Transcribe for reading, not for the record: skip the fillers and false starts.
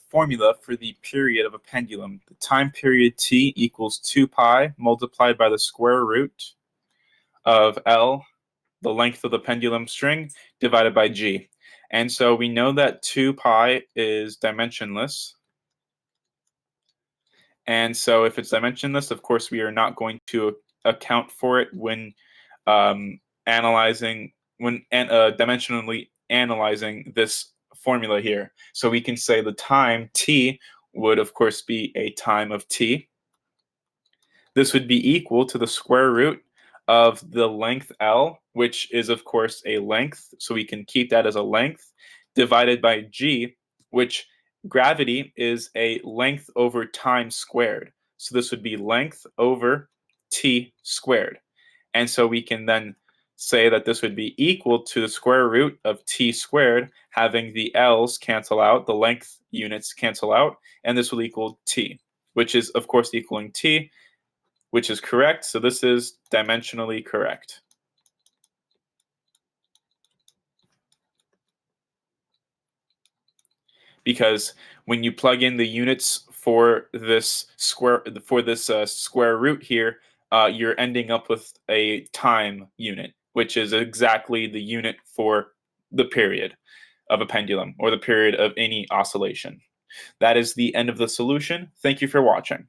formula for the period of a pendulum. The time period t equals 2 pi multiplied by the square root of L, the length of the pendulum string, divided by g. And so we know that 2 pi is dimensionless. And so if it's dimensionless, of course, we are not going to account for it when dimensionally analyzing this formula here. So we can say the time t would, of course, be a time of t. This would be equal to the square root of the length L, which is, of course, a length. So we can keep that as a length, divided by g, which gravity is a length over time squared. So this would be length over t squared. And so we can then say that this would be equal to the square root of t squared, having the L's cancel out, the length units cancel out, and this will equal t, which is, of course, equaling t, which is correct. So this is dimensionally correct. Because when you plug in the units for this square root here, you're ending up with a time unit, which is exactly the unit for the period of a pendulum or the period of any oscillation. That is the end of the solution. Thank you for watching.